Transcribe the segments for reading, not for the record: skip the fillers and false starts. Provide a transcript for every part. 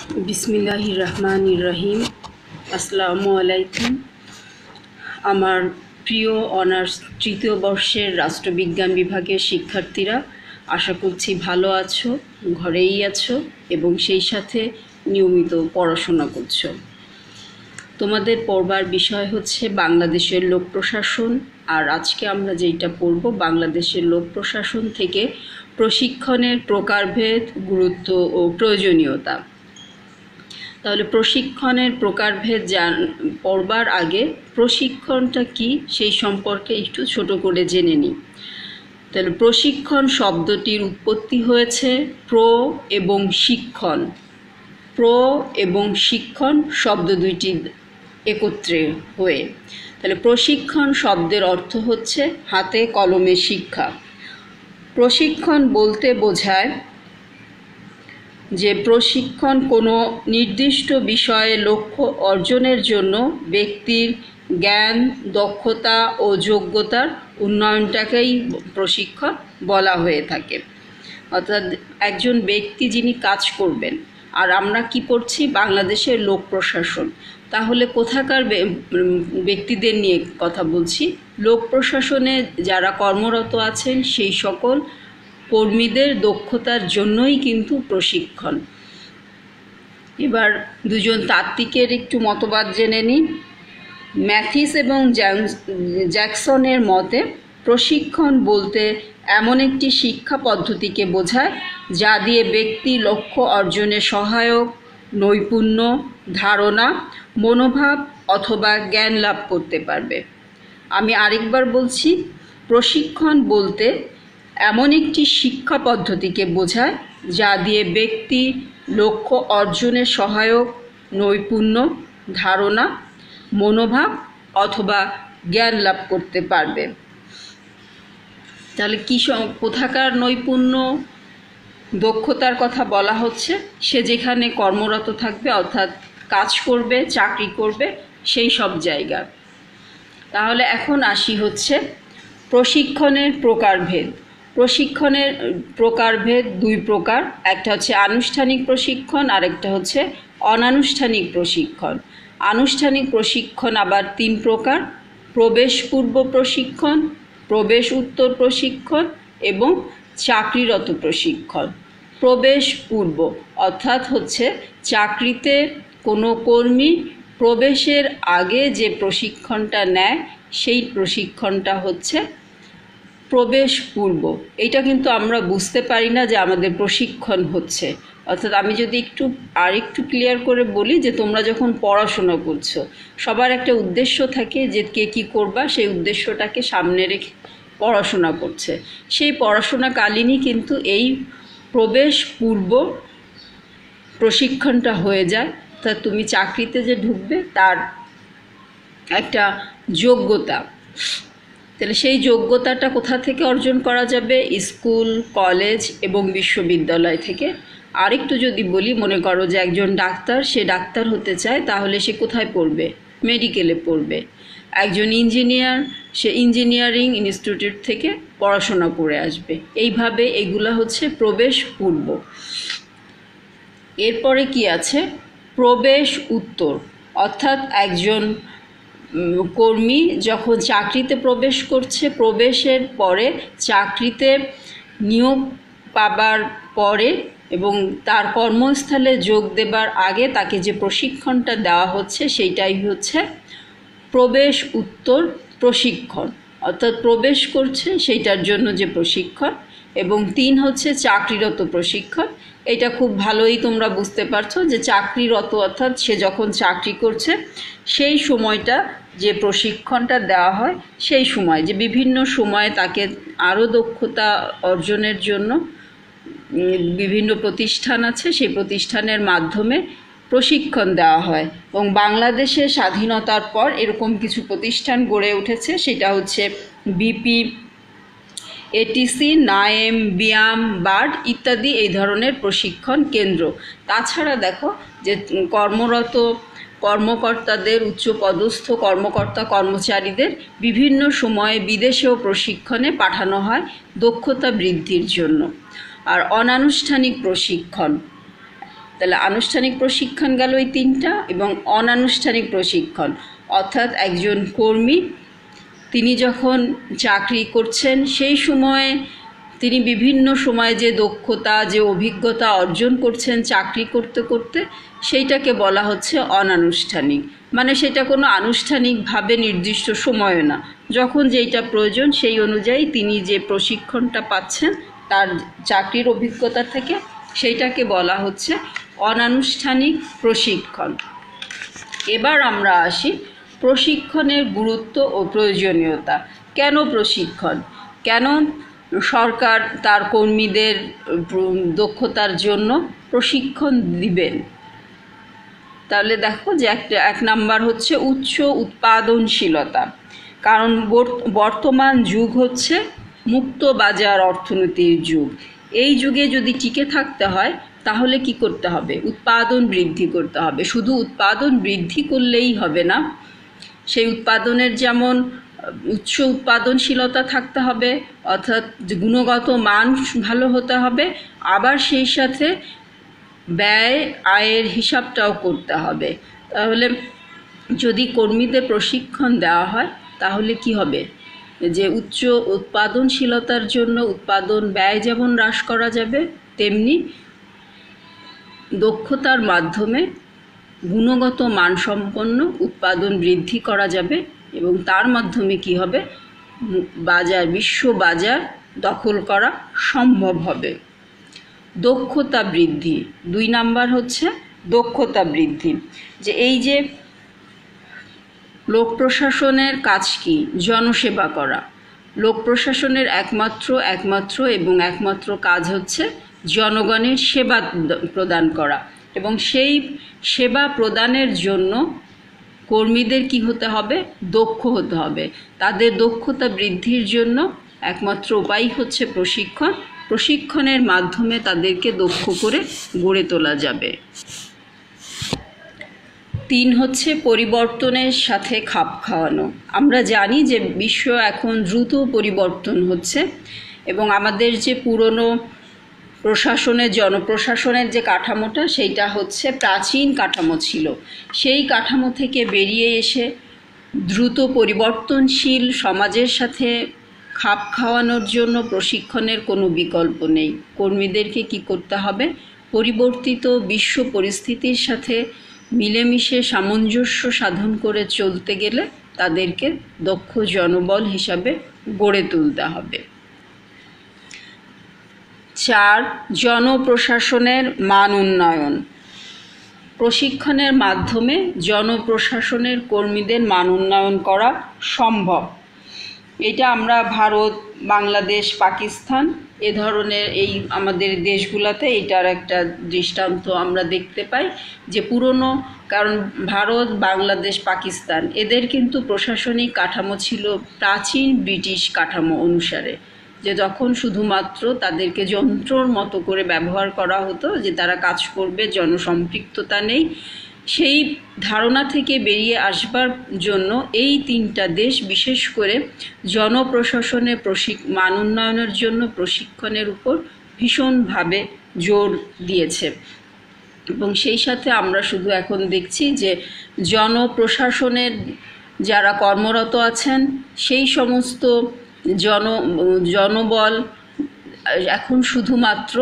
বিসমিল্লাহির রহমানির রহিম। আসসালামু আলাইকুম। আমার প্রিয় অনার্স তৃতীয় বর্ষের রাষ্ট্রবিজ্ঞান বিভাগের শিক্ষার্থীরা, আশা করছি ভালো আছো, ঘরেই আছো এবং সেই সাথে নিয়মিত পড়াশোনা করছো। তোমাদের পড়বার বিষয় হচ্ছে বাংলাদেশের লোক প্রশাসন, আর আজকে আমরা যেটা পড়ব বাংলাদেশের লোক প্রশাসন থেকে প্রশিক্ষণের প্রকারভেদ, গুরুত্ব ও প্রয়োজনীয়তা। তাহলে প্রশিক্ষণের প্রকারভেদ পড়বার আগে প্রশিক্ষণটা কি সেই সম্পর্কে একটু ছোট করে জেনে নিই। তাহলে প্রশিক্ষণ শব্দটির উৎপত্তি হয়েছে প্রো এবং শিক্ষণ। প্রো এবং শিক্ষণ শব্দ দুইটি একত্রে হয়ে। তাহলে প্রশিক্ষণ শব্দের অর্থ হচ্ছে হাতে কলমে শিক্ষা। প্রশিক্ষণ বলতে বোঝায় যে প্রশিক্ষণ কোনো নির্দিষ্ট বিষয়ে লক্ষ্য অর্জনের জন্য ব্যক্তির জ্ঞান, দক্ষতা ও যোগ্যতার উন্নয়নটাকেই প্রশিক্ষণ বলা হয়ে থাকে। অর্থাৎ একজন ব্যক্তি যিনি কাজ করবেন, আর আমরা কি পড়ছি বাংলাদেশের লোক প্রশাসন, তাহলে কোথাকার ব্যক্তিদের নিয়ে কথা বলছি? লোক প্রশাসনে যারা কর্মরত আছেন সেই সকল কর্মীদের দক্ষতার জন্যই কিন্তু প্রশিক্ষণ। এবার দুজন তাত্ত্বিকের একটু মতবাদ জেনে নিই। ম্যাথিস এবং জ্যাকসনের মতে প্রশিক্ষণ বলতে এমন একটি শিক্ষা পদ্ধতিকে বোঝায় যা দিয়ে ব্যক্তি লক্ষ্য অর্জনে সহায়ক নৈপুণ্য, ধারণা, মনোভাব অথবা জ্ঞান লাভ করতে পারবে। আমি আরেকবার বলছি, প্রশিক্ষণ বলতে এমন একটি শিক্ষা পদ্ধতিকে বোঝায় যা দিয়ে ব্যক্তি লক্ষ্য অর্জনে সহায়ক নৈপুণ্য, ধারণা, মনোভাব অথবা জ্ঞান লাভ করতে পারবে। তাহলে কোথাকার নৈপুণ্য, দক্ষতার কথা বলা হচ্ছে? সে যেখানে কর্মরত থাকবে, অর্থাৎ কাজ করবে, চাকরি করবে, সেই সব জায়গা। তাহলে এখন আসি হচ্ছে প্রশিক্ষণের প্রকারভেদ। প্রশিক্ষণের প্রকারভেদ দুই প্রকার, একটা হচ্ছে আনুষ্ঠানিক প্রশিক্ষণ, আরেকটা হচ্ছে অনানুষ্ঠানিক প্রশিক্ষণ। আনুষ্ঠানিক প্রশিক্ষণ আবার তিন প্রকার: প্রবেশ পূর্ব প্রশিক্ষণ, প্রবেশ উত্তর প্রশিক্ষণ এবং চাকরিরত প্রশিক্ষণ। প্রবেশ পূর্ব অর্থাৎ হচ্ছে চাকরিতে কোনো কর্মী প্রবেশের আগে যে প্রশিক্ষণটা নেয় সেই প্রশিক্ষণটা হচ্ছে প্রবেশ পূর্ব। এটা কিন্তু আমরা বুঝতে পারি না যে আমাদের প্রশিক্ষণ হচ্ছে। অর্থাৎ আমি যদি আরেকটু ক্লিয়ার করে বলি, যে তোমরা যখন পড়াশোনা করছো সবার একটা উদ্দেশ্য থাকে যে কে কী করবা, সেই উদ্দেশ্যটাকে সামনে রেখে পড়াশোনা করছে। সেই পড়াশোনাকালীনই কিন্তু এই প্রবেশ পূর্ব প্রশিক্ষণটা হয়ে যায়। তা তুমি চাকরিতে যে ঢুকবে তার একটা যোগ্যতা, তাহলে সেই যোগ্যতাটা কোথা থেকে অর্জন করা যাবে? স্কুল, কলেজ এবং বিশ্ববিদ্যালয় থেকে। আরেকটু যদি বলি, মনে করো যে একজন ডাক্তার, সে ডাক্তার হতে চায়, তাহলে সে কোথায় পড়বে? মেডিকেলে পড়বে। একজন ইঞ্জিনিয়ার, সে ইঞ্জিনিয়ারিং ইনস্টিটিউট থেকে পড়াশোনা করে আসবে। এইভাবে এগুলা হচ্ছে প্রবেশ পূর্ব। এরপরে কি আছে? প্রবেশ উত্তর, অর্থাৎ একজন কর্মী যখন চাকরিতে প্রবেশ করছে, প্রবেশের পরে চাকরিতে নিয়োগ পাবার পরে এবং তার কর্মস্থলে যোগ দেবার আগে তাকে যে প্রশিক্ষণটা দেওয়া হচ্ছে সেইটাই হচ্ছে প্রবেশ উত্তর প্রশিক্ষণ। অর্থাৎ প্রবেশ করছে সেইটার জন্য যে প্রশিক্ষণ। এবং তিন হচ্ছে চাকরিরত প্রশিক্ষণ। এটা খুব ভালোই তোমরা বুঝতে পারছো যে চাকরিরত অর্থাৎ সে যখন চাকরি করছে সেই সময়টা যে প্রশিক্ষণটা দেওয়া হয়, সেই সময় যে বিভিন্ন সময়ে তাকে আরও দক্ষতা অর্জনের জন্য বিভিন্ন প্রতিষ্ঠান আছে, সেই প্রতিষ্ঠানের মাধ্যমে প্রশিক্ষণ দেওয়া হয়। এবং বাংলাদেশের স্বাধীনতার পর এরকম কিছু প্রতিষ্ঠান গড়ে উঠেছে, সেটা হচ্ছে BP, ATC, NAEM, BIAM, bird ইত্যাদি এই ধরনের প্রশিক্ষণ কেন্দ্র। তাছাড়া দেখো যে কর্মরত কর্মকর্তাদের, উচ্চপদস্থ কর্মকর্তা কর্মচারীদের বিভিন্ন সময়ে বিদেশেও প্রশিক্ষণে পাঠানো হয় দক্ষতা বৃদ্ধির জন্য। আর অনানুষ্ঠানিক প্রশিক্ষণ, তাহলে আনুষ্ঠানিক প্রশিক্ষণ গেল এই তিনটা, এবং অনানুষ্ঠানিক প্রশিক্ষণ অর্থাৎ একজন কর্মী তিনি যখন চাকরি করছেন সেই সময়ে তিনি বিভিন্ন সময়ে যে দক্ষতা, যে অভিজ্ঞতা অর্জন করছেন চাকরি করতে করতে, সেইটাকে বলা হচ্ছে অনানুষ্ঠানিক। মানে সেটা কোনো আনুষ্ঠানিকভাবে নির্দিষ্ট সময় না, যখন যেইটা প্রয়োজন সেই অনুযায়ী তিনি যে প্রশিক্ষণটা পাচ্ছেন তার চাকরির অভিজ্ঞতা থেকে, সেইটাকে বলা হচ্ছে অনানুষ্ঠানিক প্রশিক্ষণ। এবার আমরা আসি প্রশিক্ষণের গুরুত্ব ও প্রয়োজনীয়তা। কেন প্রশিক্ষণ? কেন সরকার তার কর্মীদের দক্ষতার জন্য প্রশিক্ষণ দিবেন? তাহলে দেখো যে এক নাম্বার হচ্ছে উচ্চ উৎপাদনশীলতা। কারণ বর্তমান যুগ হচ্ছে মুক্ত বাজার অর্থনীতির যুগ। এই যুগে যদি টিকে থাকতে হয় তাহলে কি করতে হবে? উৎপাদন বৃদ্ধি করতে হবে। শুধু উৎপাদন বৃদ্ধি করলেই হবে না, সেই উৎপাদনের যেমন উচ্চ উৎপাদনশীলতা থাকতে হবে, অর্থাৎ গুণগত মান ভালো হতে হবে, আবার সেই সাথে ব্যয় আয়ের হিসাবটাও করতে হবে। তাহলে যদি কর্মীদের প্রশিক্ষণ দেওয়া হয় তাহলে কি হবে? যে উচ্চ উৎপাদনশীলতার জন্য উৎপাদন ব্যয় যেমন হ্রাস করা যাবে, তেমনি দক্ষতার মাধ্যমে গুণগত মানসম্পন্ন উৎপাদন বৃদ্ধি করা যাবে, এবং তার মাধ্যমে কি হবে? বিশ্ব বাজার দখল করা সম্ভব হবে। দক্ষতা বৃদ্ধি, 2 নাম্বার হচ্ছে দক্ষতা বৃদ্ধি। যে এই যে লোক প্রশাসনের কাজ কি? জনসেবা করা। লোক প্রশাসনের একমাত্র কাজ হচ্ছে জনগণের সেবা প্রদান করা, এবং সেই সেবা প্রদানের জন্য কর্মীদের কি হতে হবে? দক্ষ হতে হবে। তাদের দক্ষতা বৃদ্ধির জন্য একমাত্র উপায় হচ্ছে প্রশিক্ষণ। প্রশিক্ষণের মাধ্যমে তাদেরকে দক্ষ করে গড়ে তোলা যাবে। 3 হচ্ছে পরিবর্তনের সাথে খাপ খাওয়ানো। আমরা জানি যে বিশ্ব এখন দ্রুত পরিবর্তন হচ্ছে, এবং আমাদের যে পুরনো জনপ্রশাসনের যে কাঠামোটা, সেইটা হচ্ছে প্রাচীন কাঠামো ছিল। সেই কাঠামো থেকে বেরিয়ে এসে দ্রুত পরিবর্তনশীল সমাজের সাথে খাপ খাওয়ানোর জন্য প্রশিক্ষণের কোনো বিকল্প নেই। কর্মীদেরকে কি করতে হবে? পরিবর্তিত বিশ্ব পরিস্থিতির সাথে মিলেমিশে সামঞ্জস্য সাধন করে চলতে গেলে তাদেরকে দক্ষ জনবল হিসাবে গড়ে তুলতে হবে। 4 জনপ্রশাসনের মান উন্নয়ন। প্রশিক্ষণের মাধ্যমে জনপ্রশাসনের কর্মীদের মান উন্নয়ন করা সম্ভব। এটা আমরা ভারত, বাংলাদেশ, পাকিস্তান এ ধরনের এই আমাদের দেশগুলোতে এটার একটা দৃষ্টান্ত আমরা দেখতে পাই। যে পুরনো, কারণ ভারত, বাংলাদেশ, পাকিস্তান এদের কিন্তু প্রশাসনিক কাঠামো ছিল প্রাচীন ব্রিটিশ কাঠামো অনুসারে, যে যখন শুধুমাত্র তাদেরকে যন্ত্রর মতো করে ব্যবহার করা হতো, যে তারা কাজ করবে, জনসম্পৃক্ততা নেই। সেই ধারণা থেকে বেরিয়ে আসবার জন্য এই 3টা দেশ বিশেষ করে জনপ্রশাসনের মান উন্নয়নের জন্য প্রশিক্ষণের উপর ভীষণভাবে জোর দিয়েছে। এবং সেই সাথে আমরা শুধু এখন দেখছি যে জনপ্রশাসনের যারা কর্মরত আছেন সেই সমস্ত জনবল এখন শুধুমাত্র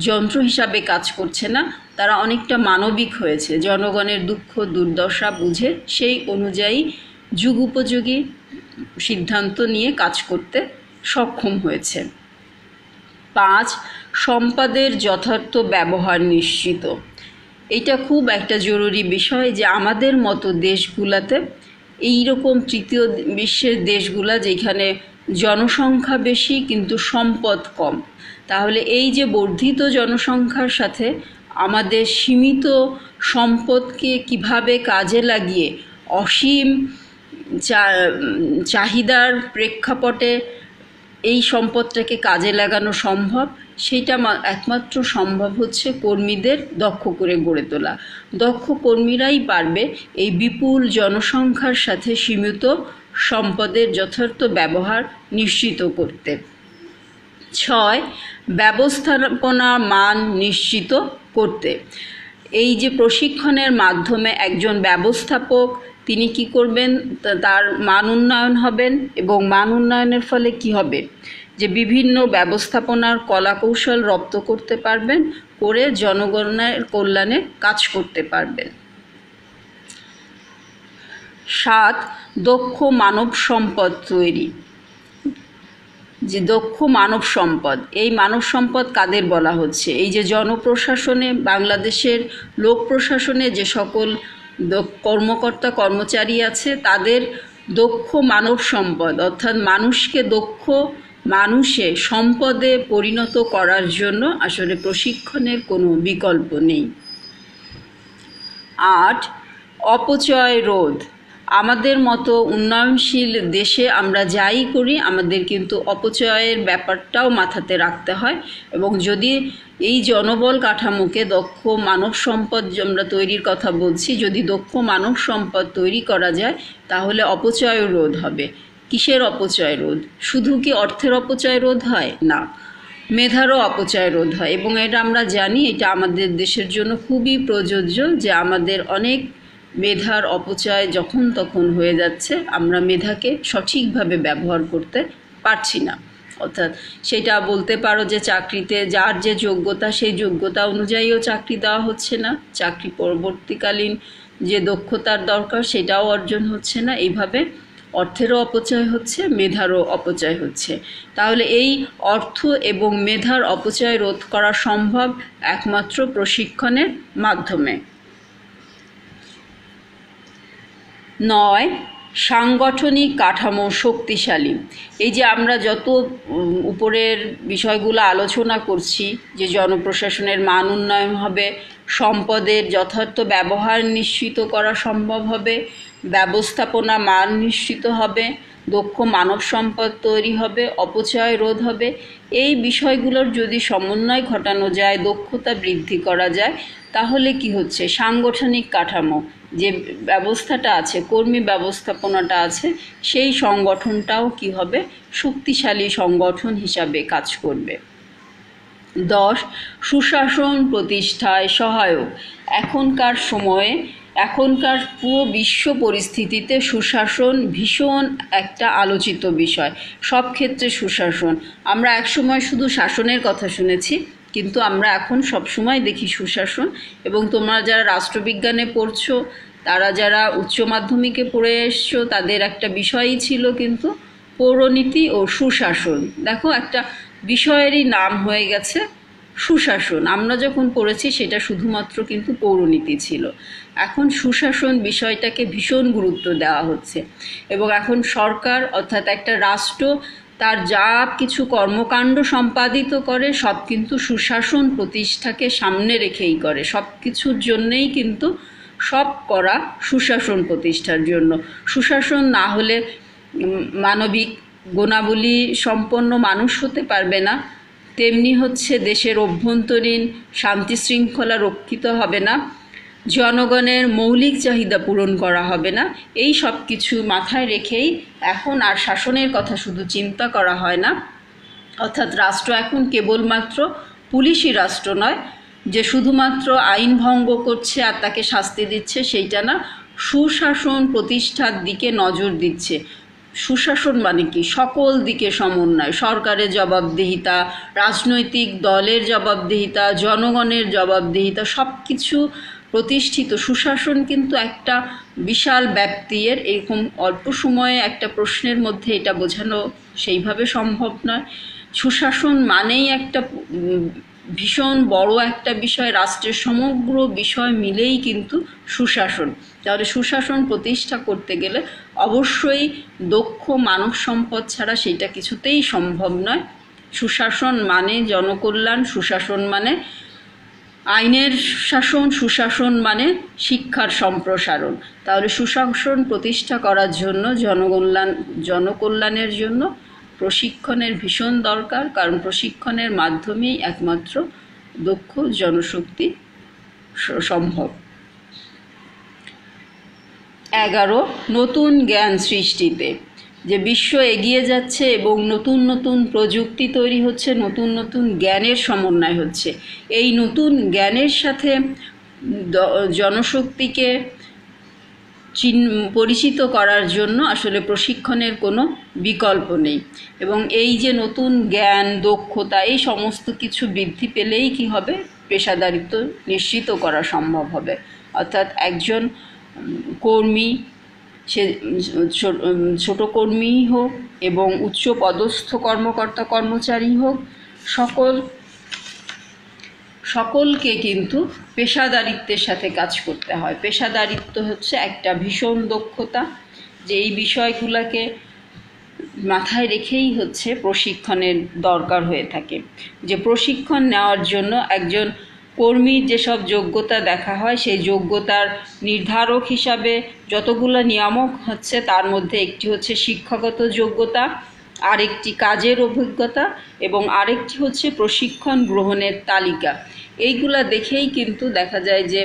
যন্ত্র হিসাবে কাজ করছে না, তারা অনেকটা মানবিক হয়েছে। জনগণের দুঃখ দুর্দশা বুঝে সেই অনুযায়ী যুগোপযোগী সিদ্ধান্ত নিয়ে কাজ করতে সক্ষম হয়েছে। 5 সম্পদের যথার্থ ব্যবহার নিশ্চিত। এটা খুব একটা জরুরি বিষয়, যে আমাদের মতো দেশগুলোতে, এইরকম তৃতীয় বিশ্বের দেশগুলা যেখানে জনসংখ্যা বেশি কিন্তু সম্পদ কম, তাহলে এই যে বর্ধিত জনসংখ্যার সাথে আমাদের সীমিত সম্পদকে কিভাবে কাজে লাগিয়ে অসীম চাহিদার প্রেক্ষাপটে এই সম্পদটাকে কাজে লাগানো সম্ভব, সেটা একমাত্র সম্ভব হচ্ছে কর্মীদের দক্ষ করে গড়ে তোলা। দক্ষ কর্মীরাই পারবে এই বিপুল জনসংখ্যার সাথে সীমিত সম্পদের যথার্থ ব্যবহার নিশ্চিত করতে। 6 ব্যবস্থাপনা মান নিশ্চিত করতে। এই যে প্রশিক্ষণের মাধ্যমে একজন ব্যবস্থাপক তিনি কি করবেন, তার মান উন্নয়ন হবেন, এবং মান উন্নয়নের ফলে কি হবে, যে বিভিন্ন ব্যবস্থাপনার কলাকৌশল রপ্ত করতে পারবেন, করে জনগণের কল্যাণে কাজ করতে পারবেন। 7, দক্ষ মানব সম্পদ তৈরি। যে দক্ষ মানব সম্পদ, এই মানব সম্পদ কাদের বলা হচ্ছে? এই যে জনপ্রশাসনে, বাংলাদেশের লোক প্রশাসনে যে সকল কর্মকর্তা কর্মচারী আছে তাদের দক্ষ মানব সম্পদ, অর্থাৎ মানুষকে দক্ষ মানুষে সম্পদে পরিণত করার জন্য আসলে প্রশিক্ষণের কোনো বিকল্প নেই। 8, অপচয় রোধ। আমাদের মতো উন্নয়নশীল দেশে আমরা যাই করি, আমাদের কিন্তু অপচয়ের ব্যাপারটাও মাথাতে রাখতে হয়, এবং যদি এই জনবল কাঠামোকে দক্ষ মানব সম্পদ আমরা তৈরির কথা বলছি, যদি দক্ষ মানব সম্পদ তৈরি করা যায় তাহলে অপচয় রোধ হবে। কিসের অপচয় রোধ? শুধু কি অর্থের অপচয় রোধ হয়? না, মেধারও অপচয় রোধ হয়, এবং এটা আমরা জানি, এটা আমাদের দেশের জন্য খুবই প্রযোজ্য যে আমাদের অনেক মেধার অপচয় যখন তখন হয়ে যাচ্ছে, আমরা মেধাকে সঠিকভাবে ব্যবহার করতে পারছি না। অর্থাৎ সেটা বলতে পারো যে চাকরিতে যার যে যোগ্যতা, সেই যোগ্যতা অনুযায়ীও চাকরি দেওয়া হচ্ছে না, চাকরি পরবর্তীকালীন যে দক্ষতার দরকার সেটাও অর্জন হচ্ছে না, এইভাবে অর্থেরও অপচয় হচ্ছে, মেধারও অপচয় হচ্ছে। তাহলে এই অর্থ এবং মেধার অপচয় রোধ করা সম্ভব একমাত্র প্রশিক্ষণের মাধ্যমে। 9, সাংগঠনিক কাঠামো শক্তিশালী। এই যে আমরা যত উপরের বিষয়গুলো আলোচনা করছি, যে জনপ্রশাসনের মান উন্নয়ন হবে, সম্পদের যথার্থ ব্যবহার নিশ্চিত করা সম্ভব হবে, ব্যবস্থাপনা মান নিশ্চিত হবে, দক্ষ মানব সম্পদ তৈরি হবে, অপচয় রোধ হবে, এই বিষয়গুলোর যদি সমন্বয় ঘটানো যায়, দক্ষতা বৃদ্ধি করা যায়, তাহলে কি হচ্ছে, সাংগঠনিক কাঠামো যে ব্যবস্থাটা আছে, কর্মী ব্যবস্থাপনাটা আছে, সেই সংগঠনটাও কি হবে, শক্তিশালী সংগঠন হিসাবে কাজ করবে। 10, সুশাসন প্রতিষ্ঠায় সহায়ক। এখনকার সময়ে, এখনকার পুরো বিশ্ব পরিস্থিতিতে সুশাসন ভীষণ একটা আলোচিত বিষয়, সব ক্ষেত্রে সুশাসন। আমরা একসময় শুধু শাসনের কথা শুনেছি, কিন্তু আমরা এখন সবসময় দেখি সুশাসন। এবং তোমরা যারা রাষ্ট্রবিজ্ঞানে পড়ছো, তারা যারা উচ্চ মাধ্যমিকে পড়ে এসছো, তাদের একটা বিষয়ই ছিল কিন্তু পৌরনীতি ও সুশাসন। দেখো, একটা বিষয়েরই নাম হয়ে গেছে সুশাসন। আমরা যখন পড়েছি সেটা শুধুমাত্র কিন্তু পৌরনীতি ছিল। এখন সুশাসন বিষয়টাকে ভীষণ গুরুত্ব দেওয়া হচ্ছে, এবং এখন সরকার অর্থাৎ একটা রাষ্ট্র তার যা কিছু কর্মকাণ্ড সম্পাদিত করে সব কিন্তু সুশাসন প্রতিষ্ঠাকে সামনে রেখেই করে। সব কিছুর জন্যেই কিন্তু সব করা সুশাসন প্রতিষ্ঠার জন্য। সুশাসন না হলে মানবিক গুণাবলী সম্পন্ন মানুষ হতে পারবে না, তেমনি হচ্ছে দেশের অভ্যন্তরীণ শান্তি শৃঙ্খলা রক্ষিত হবে না, জনগণের মৌলিক চাহিদা পূরণ করা হবে না। এই সব কিছু মাথায় রেখেই এখন আর শাসনের কথা শুধু চিন্তা করা হয় না। অর্থাৎ রাষ্ট্র এখন কেবলমাত্র পুলিশি রাষ্ট্র নয়, যে শুধুমাত্র আইন ভঙ্গ করছে আর তাকে শাস্তি দিচ্ছে সেইটা না, সুশাসন প্রতিষ্ঠার দিকে নজর দিচ্ছে। সুশাসন মানে কি? সকল দিকে সমন্বয়, সরকারের জবাবদিহিতা, রাজনৈতিক দলের জবাবদিহিতা, জনগণের জবাবদিহিতা, সব কিছু প্রতিষ্ঠিত। সুশাসন কিন্তু একটা বিশাল ব্যাপ্তির, এরকম অল্প সময়ে একটা প্রশ্নের মধ্যে এটা বোঝানো সেইভাবে সম্ভব নয়। সুশাসন মানেই একটা ভীষণ বড় একটা বিষয়, রাষ্ট্রের সমগ্র বিষয় মিলেই কিন্তু সুশাসন। তাহলে সুশাসন প্রতিষ্ঠা করতে গেলে অবশ্যই দক্ষ মানব সম্পদ ছাড়া সেটা কিছুতেই সম্ভব নয়। সুশাসন মানে জনকল্যাণ, সুশাসন মানে আইনের শাসন, সুশাসন মানে শিক্ষার সম্প্রসারণ। তাহলে সুশাসন প্রতিষ্ঠা করার জন্য জনকল্যাণের জন্য প্রশিক্ষণের ভীষণ দরকার, কারণ প্রশিক্ষণের মাধ্যমেই একমাত্র দক্ষ জনশক্তি সম্ভব। 11, নতুন জ্ঞান সৃষ্টিতে। যে বিশ্ব এগিয়ে যাচ্ছে এবং নতুন নতুন প্রযুক্তি তৈরি হচ্ছে, নতুন নতুন জ্ঞানের সমন্বয় হচ্ছে। এই নতুন জ্ঞানের সাথে জনশক্তিকে পরিচিত করার জন্য আসলে প্রশিক্ষণের কোনো বিকল্প নেই। এবং এই যে নতুন জ্ঞান, দক্ষতা, এই সমস্ত কিছু বৃদ্ধি পেলেই কি হবে, পেশাদারিত্ব নিশ্চিত করা সম্ভব হবে। অর্থাৎ একজন কর্মী, সে ছোট কর্মী হোক এবং উচ্চ পদস্থ কর্মকর্তা কর্মচারী হোক, সকলকে কিন্তু পেশাদারিত্বের সাথে কাজ করতে হয়। পেশাদারিত্ব হচ্ছে একটা ভীষণ দক্ষতা, যে এই বিষয়গুলোকে মাথায় রেখেই হচ্ছে প্রশিক্ষণের দরকার হয়ে থাকে। যে প্রশিক্ষণ নেওয়ার জন্য একজন কর্মীর যেসব যোগ্যতা দেখা হয়, সেই যোগ্যতার নির্ধারক হিসাবে যতগুলো নিয়ামক হচ্ছে, তার মধ্যে একটি হচ্ছে শিক্ষাগত যোগ্যতা, আরেকটি কাজের অভিজ্ঞতা এবং আরেকটি হচ্ছে প্রশিক্ষণ গ্রহণের তালিকা। এইগুলা দেখেই কিন্তু দেখা যায় যে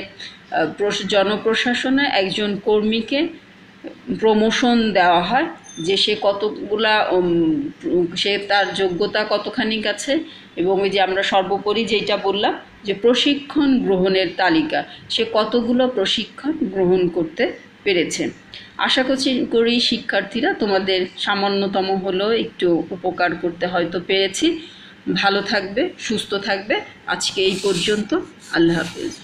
জনপ্রশাসনে একজন কর্মীকে প্রমোশন দেওয়া হয়, যে সে কতগুলা, সে তার যোগ্যতা কতখানি আছে, এবং ওই যে আমরা সর্বোপরি যেটা বললাম যে প্রশিক্ষণ গ্রহণের তালিকা, সে কতগুলো প্রশিক্ষণ গ্রহণ করতে পেরেছে। আশা করি শিক্ষার্থীরা তোমাদের সামান্যতম হলেও একটু উপকার করতে হয়তো পেরেছি। ভালো থাকবে, সুস্থ থাকবে। আজকে এই পর্যন্ত। আল্লাহ হাফেজ।